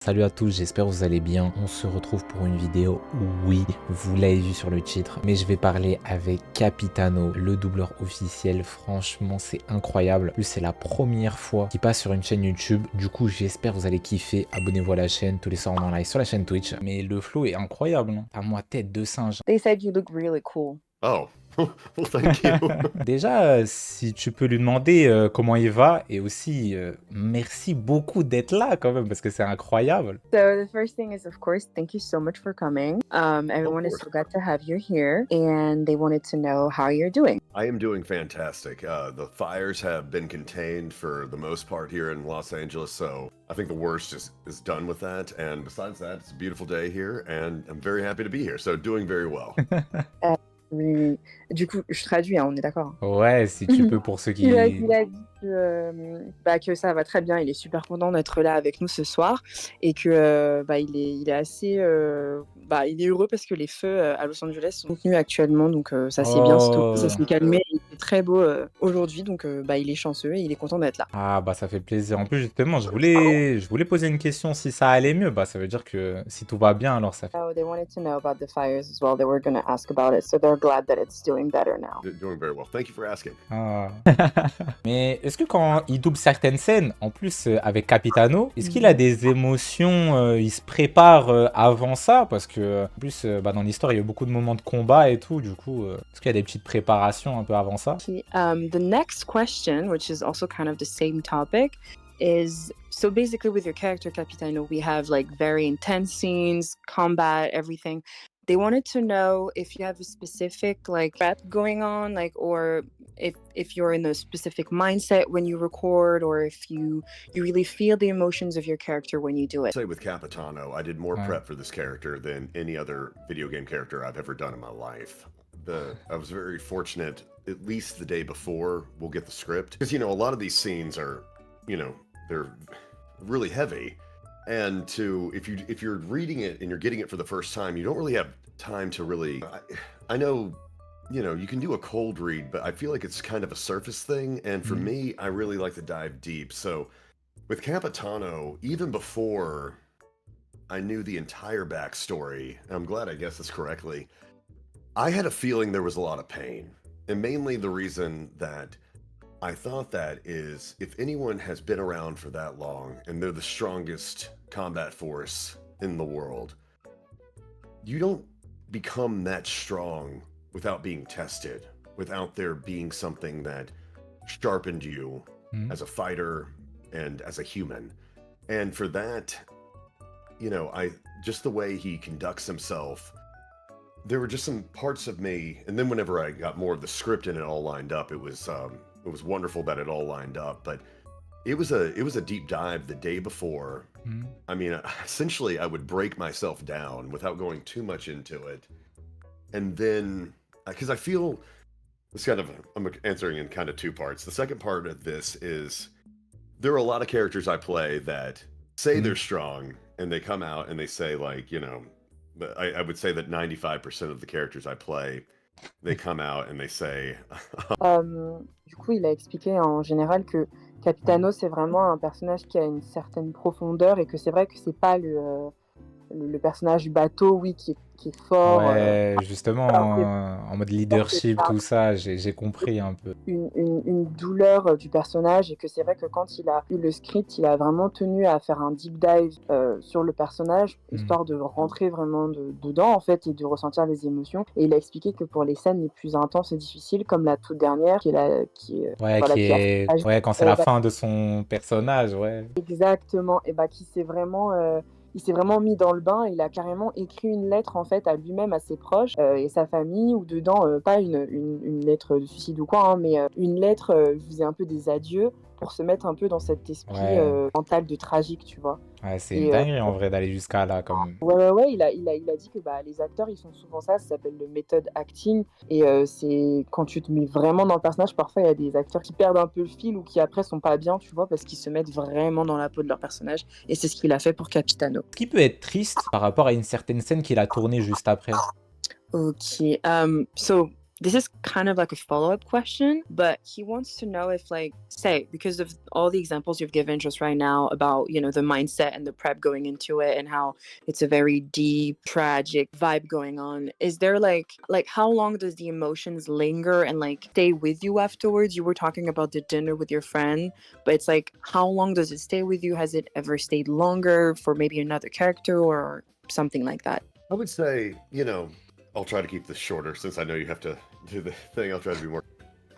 Salut à tous, j'espère que vous allez bien. On se retrouve pour une vidéo où, oui, vous l'avez vu sur le titre, mais je vais parler avec Capitano, le doubleur officiel. Franchement, c'est incroyable. En plus, c'est la première fois qu'il passe sur une chaîne YouTube. Du coup, j'espère que vous allez kiffer. Abonnez-vous à la chaîne, tous les soirs on est en live sur la chaîne Twitch. Mais le flow est incroyable, non? À moi, tête de singe. They said you look really cool. Oh, well, thank you. Déjà, si tu peux lui demander comment il va, et aussi merci beaucoup d'être là quand même, parce que c'est incroyable. So the first thing is, of course, thank you so much for coming. Everyone is so glad to have you here, and they wanted to know how you're doing. I am doing fantastic. The fires have been contained for the most part here in Los Angeles, so I think the worst is done with that. And besides that, it's a beautiful day here, and I'm very happy to be here. So doing very well. Oui. Du coup, je traduis, hein, on est d'accord. Ouais, si tu peux pour ceux qui... Il a dit que ça va très bien, il est super content d'être là avec nous ce soir et que il est assez il est heureux parce que les feux à Los Angeles sont contenus actuellement, donc ça c'est bien, ça s'est calmé, il est très beau aujourd'hui, donc il est chanceux et il est content d'être là. Ah bah ça fait plaisir. En plus justement, je voulais poser une question si ça allait mieux. Bah ça veut dire que si tout va bien, alors ça fait... Oh, they wanted to know about the fires as well. They were going to ask about it, so they're glad that it's doing better now. Doing very well. Thank you for asking. Ah. Mais est-ce que quand il double certaines scènes, en plus avec Capitano, est-ce qu'il a des émotions, il se prépare avant ça? Parce que en plus dans l'histoire il y a eu beaucoup de moments de combat et tout, du coup est-ce qu'il y a des petites préparations un peu avant ça? Okay, the next question, which is also kind of the same topic, is so basically with your character Capitano, we have like very intense scenes, combat, everything. They wanted to know if you have a specific like prep going on, like, or if you're in a specific mindset when you record, or if you really feel the emotions of your character when you do it. Say with Capitano, I did more prep for this character than any other video game character I've ever done in my life. I was very fortunate, at least the day before we'll get the script, because a lot of these scenes are, they're really heavy. And if you're reading it and you're getting it for the first time, you don't really have time to really. I know, you can do a cold read, but I feel like it's kind of a surface thing. And for me, I really like to dive deep. So with Capitano, even before I knew the entire backstory, and I'm glad I guessed this correctly, I had a feeling there was a lot of pain. And mainly the reason that I thought that is, if anyone has been around for that long and they're the strongest combat force in the world, you don't become that strong without being tested, without there being something that sharpened you as a fighter and as a human. And for that, just the way he conducts himself, there were just some parts of me, and then whenever I got more of the script and it all lined up, it was wonderful that it all lined up. But it was a deep dive the day before. I mean, essentially I would break myself down without going too much into it, and then because I feel this I'm answering in kind of two parts. The second part of this is there are a lot of characters I play that say they're strong and they come out and they say, like, I would say that 95% of the characters I play, they come out and they say. Du coup, il a expliqué en général que Capitano, c'est vraiment un personnage qui a une certaine profondeur et que c'est vrai que c'est pas le personnage bateau, oui, qui est fort. Ouais, justement, en mode leadership, tout ça, j'ai compris un peu. Une douleur du personnage, et que c'est vrai que quand il a eu le script, il a vraiment tenu à faire un deep dive sur le personnage, histoire de rentrer vraiment dedans, en fait, et de ressentir les émotions. Et il a expliqué que pour les scènes les plus intenses et difficiles, comme la toute dernière, quand c'est la fin de son personnage, ouais. Exactement, et qui s'est vraiment... il s'est vraiment mis dans le bain, il a carrément écrit une lettre en fait à lui-même, à ses proches et sa famille, où dedans, pas une lettre de suicide ou quoi, mais une lettre, je faisais un peu des adieux pour se mettre un peu dans cet esprit mental de tragique, tu vois. Ouais, c'est une dinguerie en vrai d'aller jusqu'à là quand même. Ouais, il a dit que les acteurs ils font souvent ça s'appelle le method acting, et c'est quand tu te mets vraiment dans le personnage, parfois il y a des acteurs qui perdent un peu le fil ou qui après sont pas bien, tu vois, parce qu'ils se mettent vraiment dans la peau de leur personnage, et c'est ce qu'il a fait pour Capitano. Ce qui peut être triste par rapport à une certaine scène qu'il a tournée juste après. Okay, so this is kind of like a follow-up question, but he wants to know if, like, say, because of all the examples you've given just right now about, you know, the mindset and the prep going into it and how it's a very deep, tragic vibe going on, is there like how long does the emotions linger and like stay with you afterwards? You were talking about the dinner with your friend, but it's like, how long does it stay with you? Has it ever stayed longer for maybe another character or something like that? I would say, you know, I'll try to keep this shorter since I know you have to do the thing. I'll try to be more.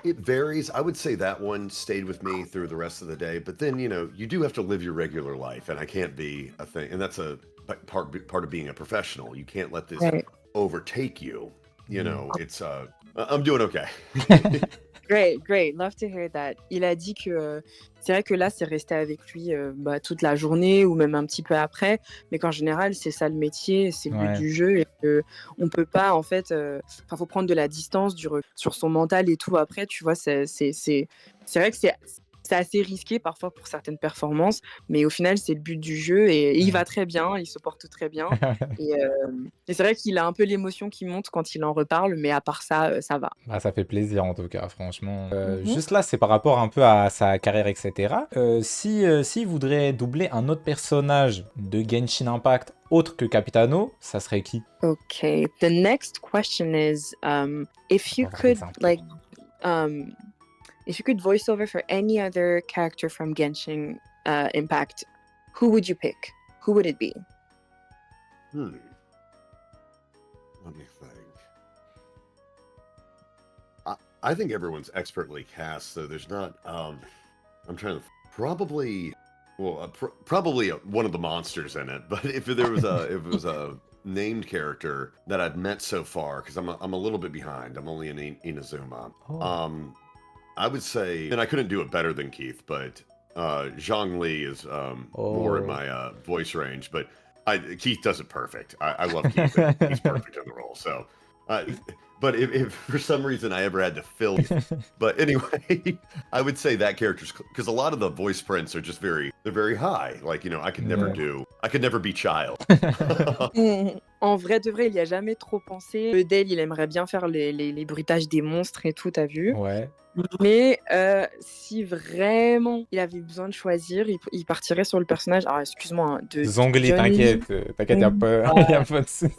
It varies. I would say that one stayed with me through the rest of the day, but then, you know, you do have to live your regular life, and I can't be a thing. And that's a part of being a professional. You can't let this Right. overtake you. You know, it's I'm doing okay. Great, great. Love to hear that. Il a dit que c'est vrai que là, c'est resté avec lui toute la journée ou même un petit peu après, mais qu'en général, c'est ça le métier, c'est le but Ouais. du jeu et que on peut pas en fait. Enfin, faut prendre de la distance sur son mental et tout. Après, tu vois, c'est vrai que c'est assez risqué parfois pour certaines performances, mais au final, c'est le but du jeu et il va très bien, il se porte très bien. Et c'est vrai qu'il a un peu l'émotion qui monte quand il en reparle, mais à part ça, ça va. Bah, ça fait plaisir en tout cas, franchement. Mhm. Juste là, c'est par rapport un peu à sa carrière, etc. S'il voudrait doubler un autre personnage de Genshin Impact autre que Capitano, ça serait qui? Okay. The next question is, if you On va voir could des exemples. like, if you could voice over for any other character from Genshin Impact, who would you pick? Who would it be? Let me think. I think everyone's expertly cast, so there's not. I'm trying to probably, well, probably one of the monsters in it. But if there was a, if it was a named character that I've met so far, because I'm a little bit behind. I'm only in Inazuma. Oh. I would say, and I couldn't do it better than Keith, but Zhang Li is more in Oh. my voice range. But Keith does it perfect. I love Keith. And he's perfect in the role. So, but if for some reason I ever had to fill, but anyway, I would say that character's because a lot of the voice prints are just they're very high. Like, you know, I could never be Child. En vrai de vrai, il y a jamais trop pensé. Eudel, il aimerait bien faire les bruitages des monstres et tout, t'as vu? Ouais. Mais si vraiment il avait besoin de choisir, il partirait sur le personnage. Alors, excuse-moi, hein, de Zhongli, John Lee. t'inquiète, y a pas de souci.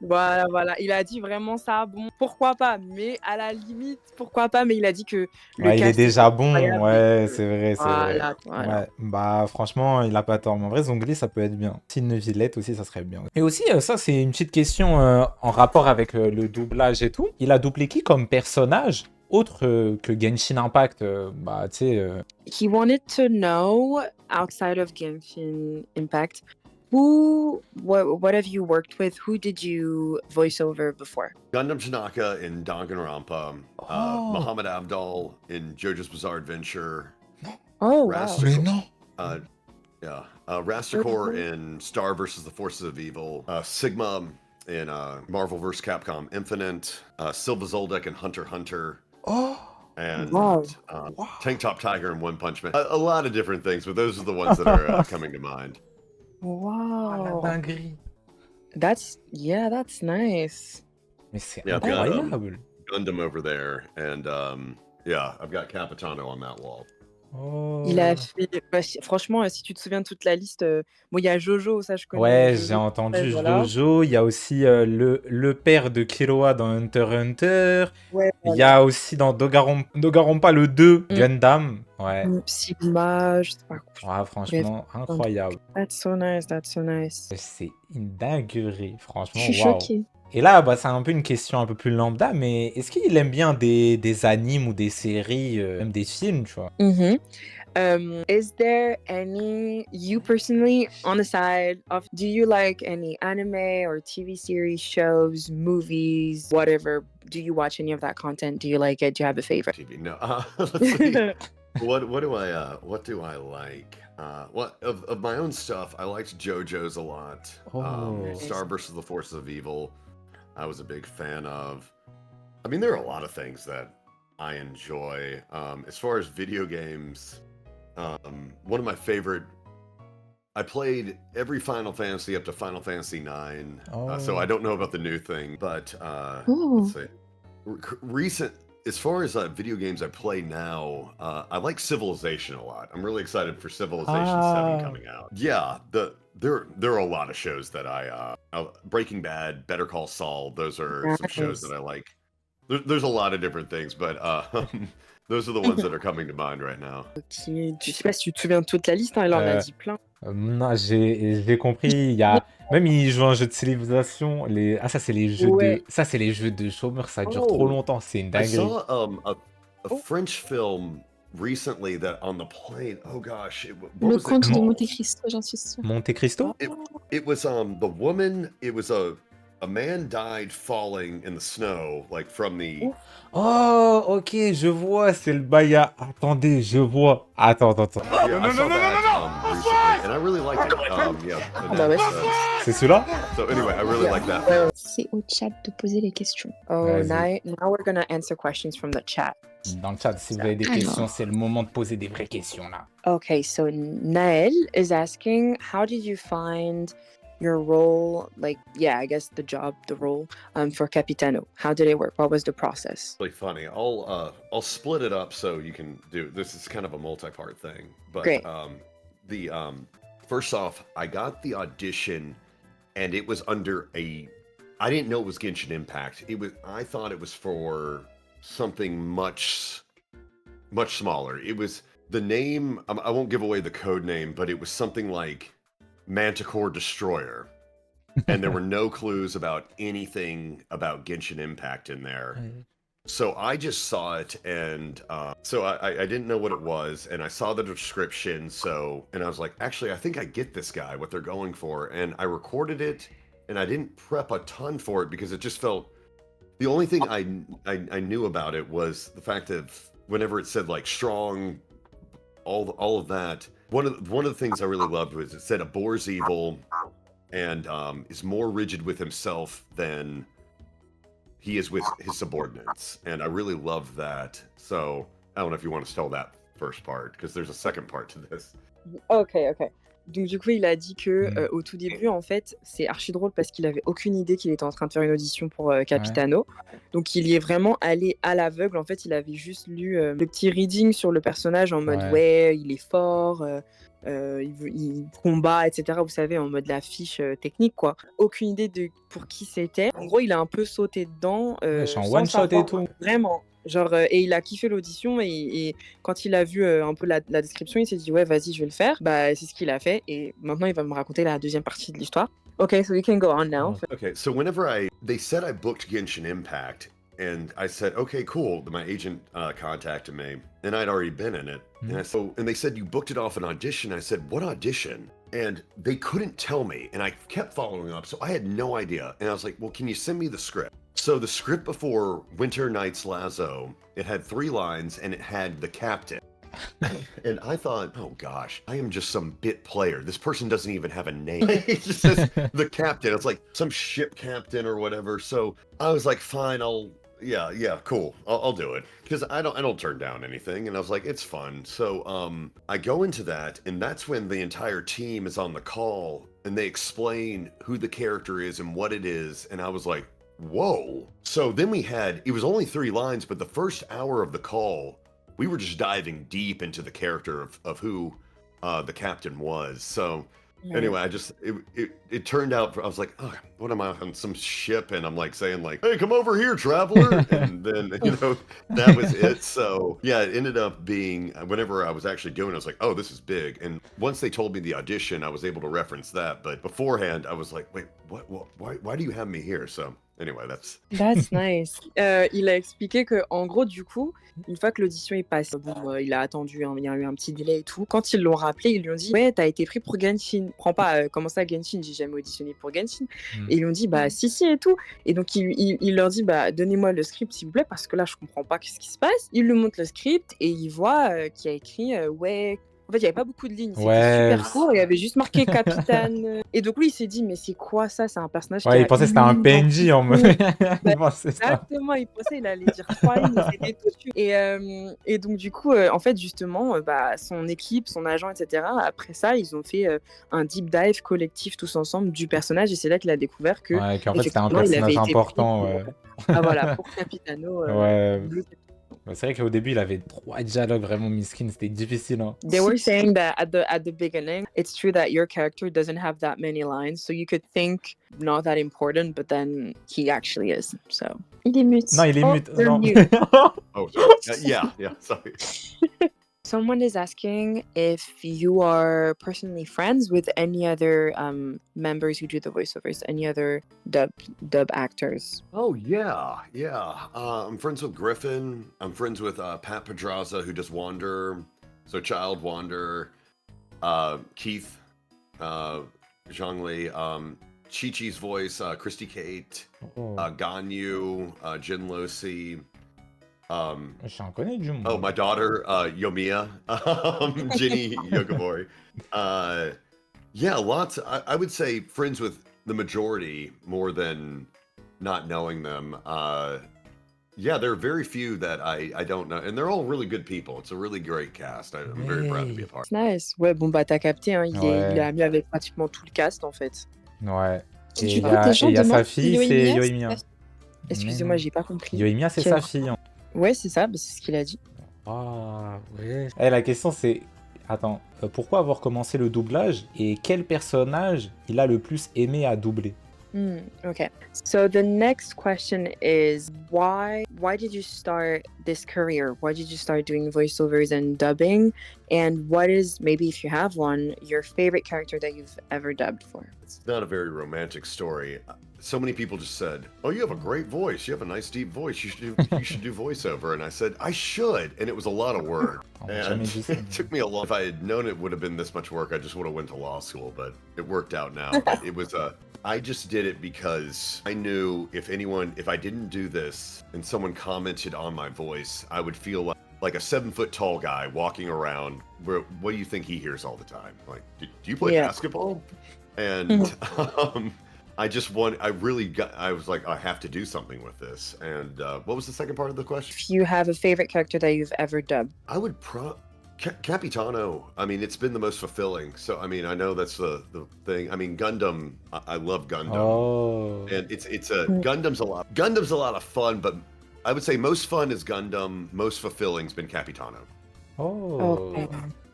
Voilà, voilà. Il a dit vraiment ça. Bon, pourquoi pas? Mais à la limite, pourquoi pas? Mais il a dit que le Ouais, il est cast était déjà bon, incroyable et ouais, que c'est vrai, c'est vrai. voilà, voilà. Ouais, bah franchement, il a pas tort. Mais en vrai, Zhongli, ça peut être bien. Signe Villette aussi, ça serait bien. Et aussi, ça, c'est une petite question en rapport avec le doublage et tout. Il a doublé qui comme personnage autre que Genshin Impact? Bah, tu sais... He wanted to know, outside of Genshin Impact, what have you worked with? Who did you voice over before? Gundam Tanaka in Danganronpa, Oh. Muhammad Abdul in JoJo's Bizarre Adventure. Oh, wow. Mais non! Rastakor in Star vs. the Forces of Evil. Sigma in Marvel vs. Capcom Infinite. Silva Zoldyck in Hunter x Hunter. Oh! And Wow. Tank Top Tiger in One Punch Man. A lot of different things, but those are the ones that are coming to mind. Wow. La dinguerie! That's nice. Mais c'est Yeah, I've got incroyable! Gundam over there, and I've got Capitano on that wall. Oh. Il a fait... bah, franchement, si tu te souviens de toute la liste, bon, il y a Jojo, ça je connais. Ouais, Jojo, j'ai entendu voilà. Jojo. Il y a aussi le père de Killua dans Hunter x Hunter. Ouais, Il y a aussi dans Danganronpa le 2, Gundam. Ouais. Sigma, je sais pas. Ouais, franchement, incroyable. That's so nice, that's so nice. C'est une dinguerie, Je franchement, suis waouh. choquée. Et là, bah, c'est un peu une question un peu plus lambda, mais est-ce qu'il aime bien des animes ou des séries, même des films, tu vois? Is there any, you personally, on the side of, do you like any anime or TV series, shows, movies, whatever? Do you watch any of that content? Do you like it? Do you have a favorite? TV. No. Let's see. What do I like? What of my own stuff? I liked JoJo's a lot. Oh. Star vs. the Forces of Evil, I was a big fan of. I mean, there are a lot of things that I enjoy. As far as video games, one of my favorite. I played every Final Fantasy up to Final Fantasy IX, so I don't know about the new thing, but Ooh. let's see. recent as far as video games I play now, I like Civilization a lot. I'm really excited for Civilization 7 Ah, coming out. Yeah, there are a lot of shows that Breaking Bad, Better Call Saul, those are some shows that Nice. I like. There's a lot of different things, but those are the ones that are coming to mind right now. Qui je sais pas si tu te souviens de toute la liste, hein, elle en a euh, dit plein. non, j'ai compris. Il y a même ils jouent à un jeu de civilisation. Ah, ça c'est les jeux Ouais. de ça c'est les jeux de chômeurs. Ça dure trop Oh, longtemps. C'est une I dinguerie. saw a Oh, French film recently that on the plane. Oh gosh, what Le was it comte de Mon- called? Monte Cristo, j'en suis sûre. Monte Cristo? It it was the woman. It was a man died falling in the snow, like from the. ouf. Oh, ok, je vois. C'est le Baya. Attendez, je vois. Attends. Yeah, I saw that recently, and I really liked it. Yeah, Ah and bah ouais. C'est celui-là? so anyway, I really Yeah. like that. Ouais, ouais. C'est au chat de poser les questions. Oh, Vas-y. now we're gonna answer questions from the chat. Dans le chat, si vous avez des Alors. questions, c'est le moment de poser des vraies questions là. Okay, so Nael is asking, how did you find your role? Like, yeah, I guess the job, the role, for Capitano. How did it work? What was the process? Really funny. I'll split it up so you can do this. Is kind of a multi-part thing, but Great. the first off, I got the audition, and it was under I didn't know it was Genshin Impact. I thought it was for something much smaller. It was the name. I won't give away the code name, but it was something like Manticore Destroyer, and there were no clues about anything about Genshin Impact in there. So I just saw it, and so I didn't know what it was, and I saw the description. And I was like, actually, I think I get this guy, what they're going for, and I recorded it, and I didn't prep a ton for it because it just felt. The only thing I knew about it was the fact that whenever it said like strong, all of that. One of the things I really loved was it said a boar's evil, and is more rigid with himself than he is with his subordinates, and I really loved that. So I don't know if you want to tell that first part because there's a second part to this. Ok. Donc du coup, il a dit que Mm. au tout début, en fait, c'est archi drôle parce qu'il avait aucune idée qu'il était en train de faire une audition pour Capitano. Donc il y est vraiment allé à l'aveugle. En fait, il avait juste lu le petit reading sur le personnage en mode ouais, il est fort, il combat, etc. Vous savez, en mode la fiche technique, quoi. Aucune idée de pour qui c'était. En gros, il a un peu sauté dedans. Ouais, je suis en sans one shot et savoir tout. Vraiment. Genre, et il a kiffé l'audition et quand il a vu un peu la description, il s'est dit ouais, vas-y, je vais le faire. Bah, c'est ce qu'il a fait et maintenant il va me raconter la deuxième partie de l'histoire. Okay, so we can go on now. Okay, so they said I booked Genshin Impact, and I said, okay, cool. My agent contacted me, and I'd already been in it. And they said, you booked it off an audition. I said, what audition? And they couldn't tell me, and I kept following up, so I had no idea. And I was like, well, can you send me the script? So the script before Winter Night's Lazo, it had 3 lines, and it had the captain. And I thought, oh gosh, I am just some bit player. This person doesn't even have a name. It just says the captain. It's like some ship captain or whatever. So I was like, fine, yeah, cool. I'll do it because I don't turn down anything. And I was like, it's fun. So I go into that, and that's when the entire team is on the call, and they explain who the character is and what it is. And I was like, whoa. So then it was only 3 lines, but the first hour of the call, we were just diving deep into the character of who the captain was. So anyway, it turned out, I was like, oh, what am I on some ship? And I'm like saying like, hey, come over here, traveler. And then, that was it. So yeah, it ended up being, whenever I was actually doing it, I was like, oh, this is big. And once they told me the audition, I was able to reference that. But beforehand, I was like, wait, what why do you have me here? So anyway, that's nice. Il a expliqué que en gros, du coup, une fois que l'audition est passée, bon, il a attendu, il y a eu un petit délai et tout. Quand ils l'ont rappelé, ils lui ont dit ouais, t'as été pris pour Genshin. Prends pas, comment ça Genshin? J'ai jamais auditionné pour Genshin. Et ils lui ont dit bah si et tout. Et donc il leur dit bah donnez-moi le script s'il vous plaît parce que là je comprends pas qu'est-ce qui se passe. Il lui montre le script et il voit qu'il y a écrit ouais. En fait, il y avait pas beaucoup de lignes, c'était Ouais, super court, il y avait juste marqué capitaine. Et donc lui, il s'est dit, mais c'est quoi ça? C'est un personnage qui ouais, il a pensait que une c'était un ligne dans PNJ en mode. tout. Bah, Il pensait ça. exactement, il pensait il allait dire 3 lignes et c'était tout de suite. Et donc du coup, en fait, justement, bah, son équipe, son agent, et cetera, après ça, ils ont fait, un deep dive collectif tous ensemble du personnage et c'est là qu'il a découvert Ouais, qu'en fait, c'était un qu'effectivement, il avait personnage été pris important, pour, ouais. voilà, pour Capitano, Ouais. le Ouais, c'est vrai qu'au début, il avait 3 dialogues vraiment miskin, c'était difficile, hein. They were saying that at the beginning, it's true that your character doesn't have that many lines, so you could think not that important, but then he actually is. So Il est mute. Non, il est Oh, mute. they're Non. mute. Oh, sorry. Yeah, sorry. Someone is asking if you are personally friends with any other members who do the voiceovers, any other dub actors. Oh yeah. I'm friends with Griffin. I'm friends with Pat Pedraza, who does Wander. So Child Wander. Keith, Zhongli, Chi-Chi's voice, Christy Kate, Oh, Ganyu, Jin Losi. j'en connais du monde. Oh, my daughter, Yomiya, Ginny Yogabori. Yeah, lots. I would say friends with the majority more than not knowing them. Yeah, there are very few that I don't know, and they're all really good people. It's a really great cast. I'm very proud to be a part. It's nice. Ouais, bon, bah, t'as capté, hein, il est Ouais, ami avec pratiquement tout le cast, en fait. ouais. Et Du il y coup, a, des et gens il y a sa demandent fille, si c'est Yoimiya, Yoimiya. c'est sa Excusez-moi, Mais j'ai pas compris. Yoimiya, c'est Quel- sa fille, hein. Ouais, c'est ça, bah, c'est ce qu'il a dit. Ah, ouais. Eh, la question c'est, attends, pourquoi avoir commencé le doublage et quel personnage il a le plus aimé à doubler? Okay. So the next question is why did you start this career? Why did you start doing voiceovers and dubbing? And what is, maybe if you have one, your favorite character that you've ever dubbed for? It's not a very romantic story. So many people just said, "Oh, you have a great voice. You have a nice deep voice. You should do voiceover." And I said, "I should." And it was a lot of work. On m'a jamais And dit ça. it took me a long. If I had known it would have been this much work, I just would have went to law school. But it worked out now. But it was I just did it because I knew if I didn't do this and someone commented on my voice, I would feel like a 7-foot tall guy walking around. What do you think he hears all the time? Like, do you play Yeah. basketball? And I was like, I have to do something with this. And what was the second part of the question? If you have a favorite character that you've ever dubbed. I would Capitano. I mean, it's been the most fulfilling. So, I mean, I know that's the thing. I mean, Gundam. I love Gundam, Oh. and Gundam's a lot of fun. But I would say most fun is Gundam. Most fulfilling's been Capitano. Oh.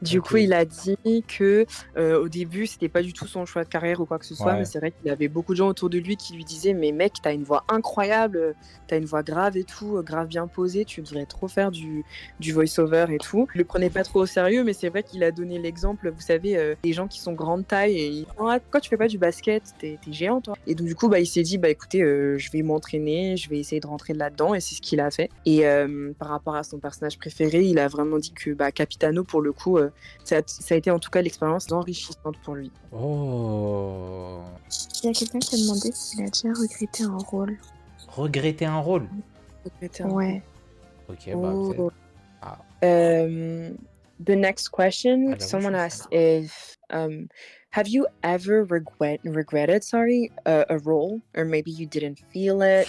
Du coup, Ok. il a dit que au début, c'était pas du tout son choix de carrière ou quoi que ce soit, Ouais. mais c'est vrai qu'il avait beaucoup de gens autour de lui qui lui disaient mais mec, t'as une voix incroyable, t'as une voix grave et tout, grave bien posée, tu devrais trop faire du voice-over et tout. Il le prenait pas trop au sérieux, mais c'est vrai qu'il a donné l'exemple, vous savez, des gens qui sont grande taille et ils disent ah, pourquoi tu fais pas du basket, t'es géant toi. Et donc du coup, bah, il s'est dit bah écoutez, je vais m'entraîner, je vais essayer de rentrer là-dedans et c'est ce qu'il a fait. Et par rapport à son personnage préféré, il a vraiment dit que bah, Capitano pour le coup, ça a été en tout cas l'expérience enrichissante pour lui. Oh. Il y a quelqu'un qui a demandé s'il a déjà regretté un rôle. Regretter un rôle. Ouais. Ok, bah peut-être. Oh. Ah. The next question, Alors, someone je sais asked if have you ever regretted a role, or maybe you didn't feel it,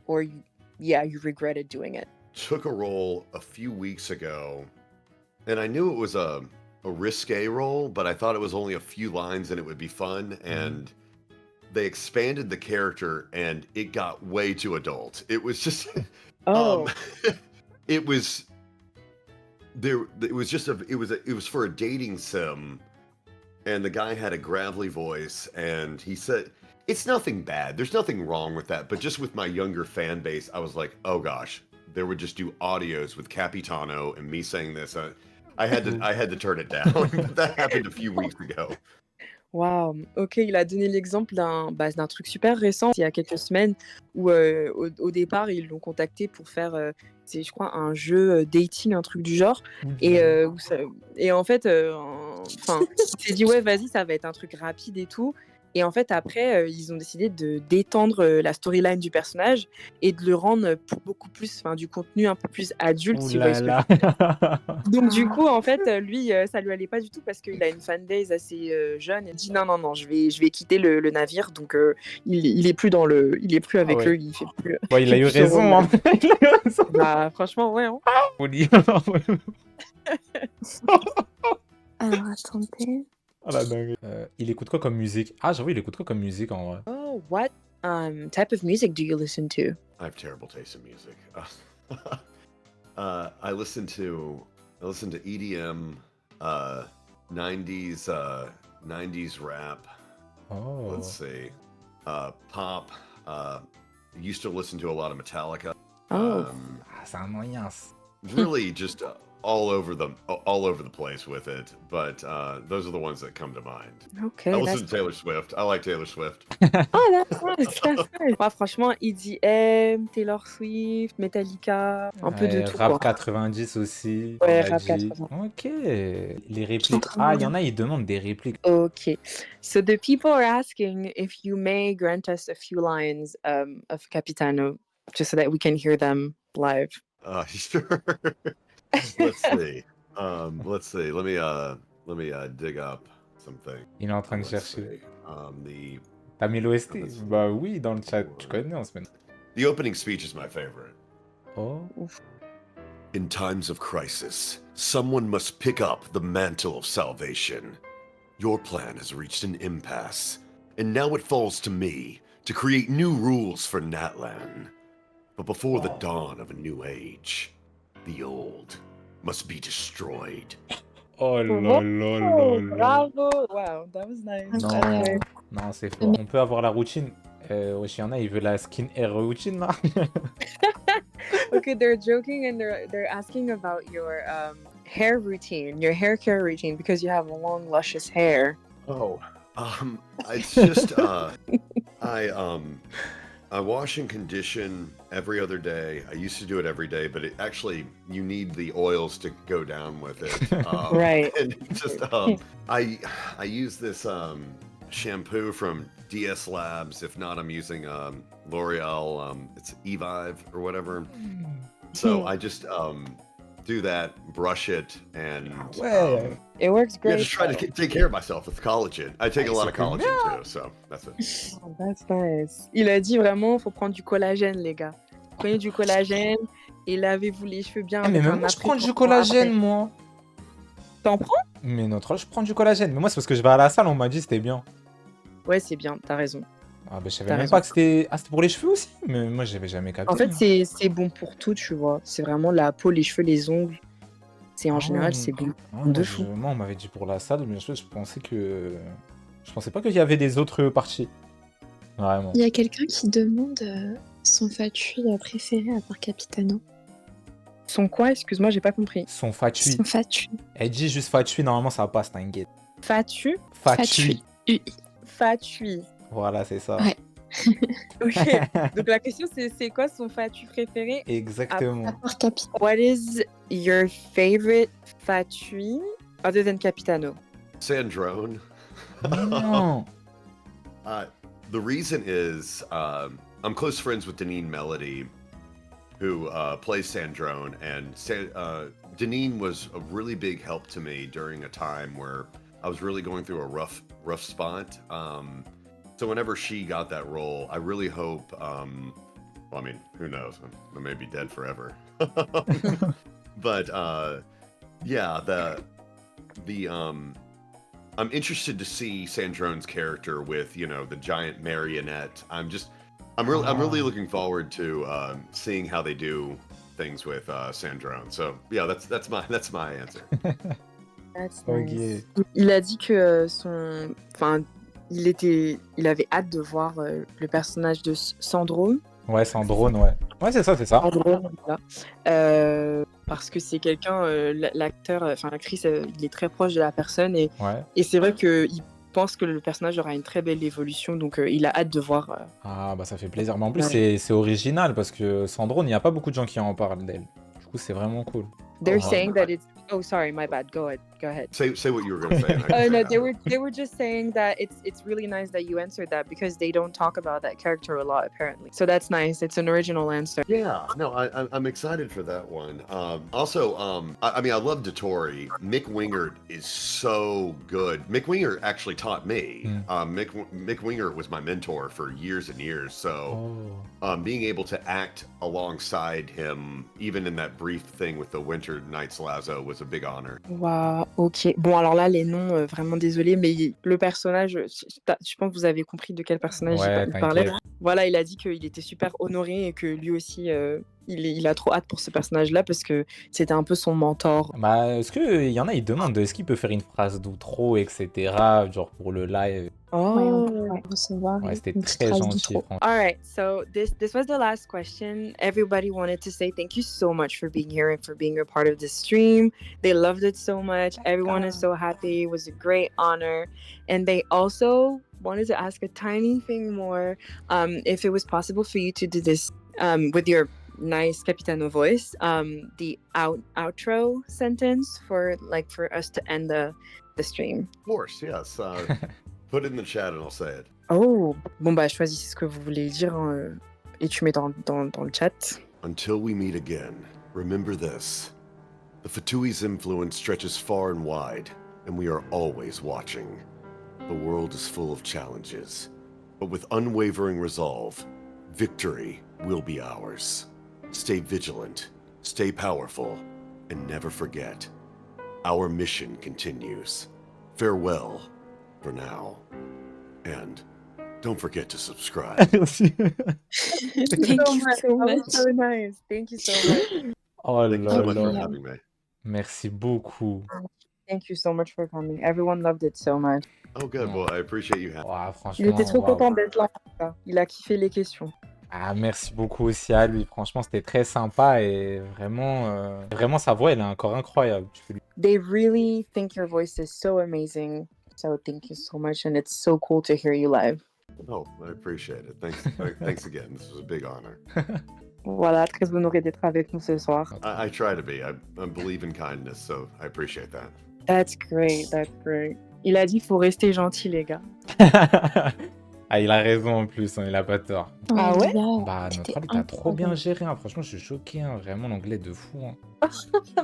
or you regretted doing it. Took a role a few weeks ago, and I knew it was a risque role, but I thought it was only a few lines and it would be fun. And they expanded the character, and it got way too adult. It was just, it was there. It was just it was for a dating sim, and the guy had a gravelly voice, and he said. It's nothing bad. There's nothing wrong with that. But just with my younger fan base, I was like, oh gosh, they would just do audios with Capitano and me saying this. I had to turn it down. That happened a few weeks ago. Wow, ok, il a donné l'exemple d'un truc super récent, il y a quelques semaines, où au départ, ils l'ont contacté pour faire, je crois, un jeu dating, un truc du genre. Et en fait, il s'est dit, ouais, vas-y, ça va être un truc rapide et tout. Et en fait, après, ils ont décidé d'étendre la storyline du personnage et de le rendre beaucoup plus, enfin, du contenu un peu plus adulte, Ouh si vous voyez là ce que je veux là. dire. Donc, du coup, en fait, lui, ça lui allait pas du tout parce qu'il a une fanbase assez jeune. Il dit non, non, non, je vais quitter le navire. Donc, il est plus il est plus Ah avec ouais. eux. Il fait plus, Bon, il il a fait eu plus ce raison, rôle-là. hein. Il a eu raison. Bah, franchement, ouais. Hein. Folie. Alors, attendez. Oh la dingue. Il écoute quoi comme musique? Ah, j'avoue, il écoute quoi comme musique en vrai? Oh, what type of music do you listen to? I have terrible taste in music. I listen to EDM, 90s rap. Oh. Let's see, pop. Used to listen to a lot of Metallica. Oh. Ah, c'est un moyen. Really just all over the place with it, but those are the ones that come to mind. Okay, I that's listen to Taylor Swift. I like Taylor Swift. Oh, that's nice, that's nice. Ouais, franchement, EDM, Taylor Swift, Metallica, un peu de Ouais, tout, rap quoi. 90 aussi, Ouais, il a rap dit. 80. Ok. Les répliques. J'entends Ah, il y bien. en a, ils demandent des répliques. Okay, so the people are asking if you may grant us a few lines of Capitano, just so that we can hear them live. Sure. Let's see. Let's see. Let me dig up something. Il est en train de Let's chercher. see. T'as mis l'OST? Let's see. Bah oui, dans le chat, tu connais en semaine. The opening speech is my favorite. Oh. In times of crisis, someone must pick up the mantle of salvation. Your plan has reached an impasse, and now it falls to me to create new rules for Natlan. But before the dawn of a new age, the old must be destroyed. Oh là là là Oh, là. bravo! Wow, that was nice. Non, Incroyable. non, c'est fort. On peut avoir la routine. Wesh, il y en a, il veut la skin air routine là. Okay, they're joking and they're asking about your hair routine, your hair care routine, because you have long, luscious hair. Oh. It's just I wash and condition every other day. I used to do it every day, but it actually you need the oils to go down with it. Right. And it's just I use this shampoo from DS Labs. If not, I'm using L'Oreal. It's Evive or whatever. So I just do that, brush it, and Ouais. It works yeah, great. just try to take care of myself with collagen. I take a lot of c'est collagen bien. too, so that's it. Oh, that's nice. Il a dit vraiment, faut prendre du collagène, les gars. Prenez du collagène et lavez-vous les cheveux bien. Eh, mais avec même un moi, je après prends du shampoing collagène, après. moi. T'en prends? Mais notre, je prends du collagène. Mais moi, c'est parce que je vais à la salle, on m'a dit c'était bien. Ouais, c'est bien, t'as raison. Ah, bah, je savais T'as même raison. pas que c'était. Ah, c'était pour les cheveux aussi. Mais moi, j'avais jamais capté. En fait, hein. c'est bon pour tout, tu vois. C'est vraiment la peau, les cheveux, les ongles. C'est en Ah général, ouais, c'est bon. Ah, De moi, fou. moi, on m'avait dit pour la salle, mais je pensais que. Je pensais pas qu'il y avait des autres parties. Vraiment. Il y a quelqu'un qui demande son fatui préféré à part Capitano. Son quoi? Excuse-moi, j'ai pas compris. Son fatui. Son fatui. Elle dit juste fatui, normalement ça passe, t'inquiète. Fatu? Fatui. UI. Fatui. Voilà, c'est ça. Ouais. Ok. Donc la question, c'est quoi son fatu préféré? Exactement. À part Capitano. What is your favorite fatui other than Capitano? Sandrone. Non. The reason is I'm close friends with Deneen Melody, who plays Sandrone, and Deneen was a really big help to me during a time where I was really going through a rough spot. So whenever she got that role, I really hope. Well, I mean, who knows? I may be dead forever. But yeah, I'm interested to see Sandrone's character with, you know, the giant marionette. I'm really looking forward to seeing how they do things with Sandrone. So yeah, that's my answer. That's Ok. nice. Il a dit que il avait hâte de voir le personnage de Sandrone. Ouais, c'est en drone, ouais. Ouais, c'est ça, c'est ça. Sandrone, voilà. Parce que c'est quelqu'un, l'acteur, enfin l'actrice, il est très proche de la personne et Ouais. c'est vrai qu'il pense que le personnage aura une très belle évolution, donc il a hâte de voir. Ah, bah ça fait plaisir. Mais en plus, Ouais. c'est original parce que Sandrone, il n'y a pas beaucoup de gens qui en parlent d'elle. Du coup, c'est vraiment cool. They're Oh, saying no. that it's. Oh, sorry, my bad. Go ahead. Say what you were going to say. and I can say No, after. they were just saying that it's really nice that you answered that because they don't talk about that character a lot apparently. So that's nice. It's an original answer. Yeah, no, I'm excited for that one. Also, I mean, I love Dottore. Mick Wingert is so good. Mick Wingert actually taught me. Mick Wingert was my mentor for years and years. So, being able to act alongside him, even in that brief thing with the Winter Nights Lazo, was a big honor. Waouh, ok. Bon, alors là, les noms, vraiment désolé, mais le personnage, je pense que vous avez compris de quel personnage Ouais, il parlait. t'inquiète. Voilà, il a dit qu'il était super honoré et que lui aussi, il a trop hâte pour ce personnage-là parce que c'était un peu son mentor. Bah, est-ce qu'il y en a, ils demandent est-ce qu'il peut faire une phrase d'outro, etc. Genre pour le live. Ouais, on peut Oh. recevoir Ouais, c'était une petite très phrase gentil, d'intro. franchement. All right, so this was the last question. Everybody wanted to say thank you so much for being here and for being a part of this stream. They loved it so much. Everyone is so happy. It was a great honor. And they also wanted to ask a tiny thing more. If it was possible for you to do this with your nice Capitano voice, the outro sentence for us to end the stream. Of course, yes. Put it in the chat and I'll say it. Oh, bon bah choisissez ce que vous voulez dire et tu mets dans le chat. Until we meet again, remember this. The Fatui's influence stretches far and wide, and we are always watching. The world is full of challenges, but with unwavering resolve, victory will be ours. Stay vigilant, stay powerful, and never forget. Our mission continues. Farewell for now. And don't forget to subscribe. Merci. Thank you so That was much. so nice. Thank you so much. Oh Thank you là so much for là. having me. Merci beaucoup. Thank you so much for coming. Everyone loved it so much. Oh, good. Well, I appreciate you having me. Ouah, Il franchement, était trop waouh. content d'être là. En tout cas. Il a kiffé les questions. Ah, merci beaucoup aussi à lui. Franchement, c'était très sympa et vraiment sa voix, elle est encore incroyable. Tu peux lui- They really think your voice is so amazing. So thank you so much, and it's so cool to hear you live. Oh, I appreciate it. Thanks again. This was a big honor. Voilà, très honoré d'être avec nous ce soir. I try to be. I believe in kindness, so I appreciate that. That's great, that's great. Il a dit faut rester gentil les gars. Ah, il a raison en plus, hein, il a pas tort. Ah ouais? Bah, C'était Neutral, t'as trop bien incroyable. géré, hein. Franchement, je suis choqué, hein. Vraiment, l'anglais de fou, hein.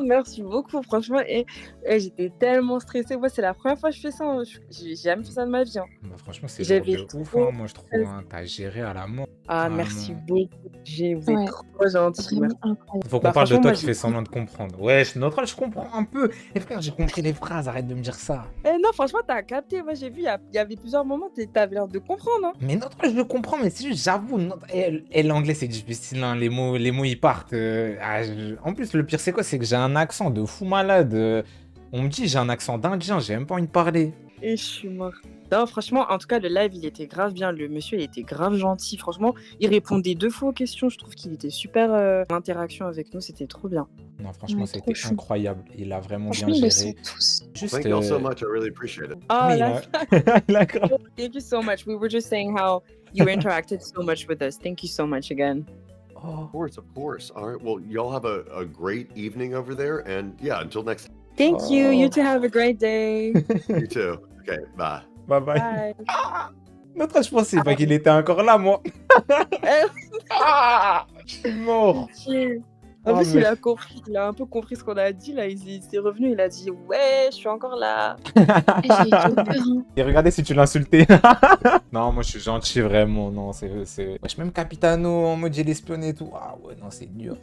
Merci beaucoup, franchement. Et j'étais tellement stressée. Moi, c'est la première fois que je fais ça. Hein. J'ai jamais fait ça de ma vie. Hein. Bah, franchement, c'est J'avais lourd de ouf, trop hein, moi, je trouve. Hein. T'as géré à la mort. Ah, Vraiment. merci beaucoup. Vous êtes Ouais. trop gentil. Vraiment incroyable. Faut qu'on Bah, parle de franchement, toi moi, qui j'ai- fais semblant de comprendre. Ouais, Neutral, je comprends un peu. Et frère, j'ai compris les phrases, arrête de me dire ça. Non, franchement, t'as capté. Moi, j'ai vu, il y avait plusieurs moments, t'avais l'air de comprendre. Hein. Mais Neutral, je le comprends, mais c'est juste, j'avoue, et l'anglais, c'est difficile, hein. Les mots, ils partent. En plus, le pire, c'est quoi? C'est que j'ai un accent de fou malade. On me dit, j'ai un accent d'Indien, j'ai même pas envie de parler. Et je suis morte. Non, franchement, en tout cas, le live, il était grave bien. Le monsieur, il était grave gentil. Franchement, il répondait 2 fois aux questions. Je trouve qu'il était super. L'interaction avec nous, c'était trop bien. Non, franchement, Ouais, c'était trop chou. incroyable. Il a vraiment Franchement, bien ils le géré. sont tous. Juste, Thank you all so much. I really appreciate it. Oh, mais il là, a... il a grave- thank you so much. We were just saying how you interacted so much with us. Thank you so much again. Oh. Of course, of course. All right. Well, y'all have a great evening over there. And yeah, until next time. Thank you. Oh. You too have a great day. You too. Okay, bye. Bye bye. Bye. Neutral, je pensais pas qu'il était encore là, moi. Ah, je suis mort. En Oh, plus, mais- il a compris, il a un peu compris ce qu'on a dit là. Il s'est revenu, il a dit ouais, je suis encore là. J'ai eu trop peur. Hein. Et regardez si tu l'insultais. Non, moi je suis gentil, vraiment. Non, c'est. Wesh, même Capitano en mode j'ai l'espionné et tout. Ah ouais, non, c'est dur.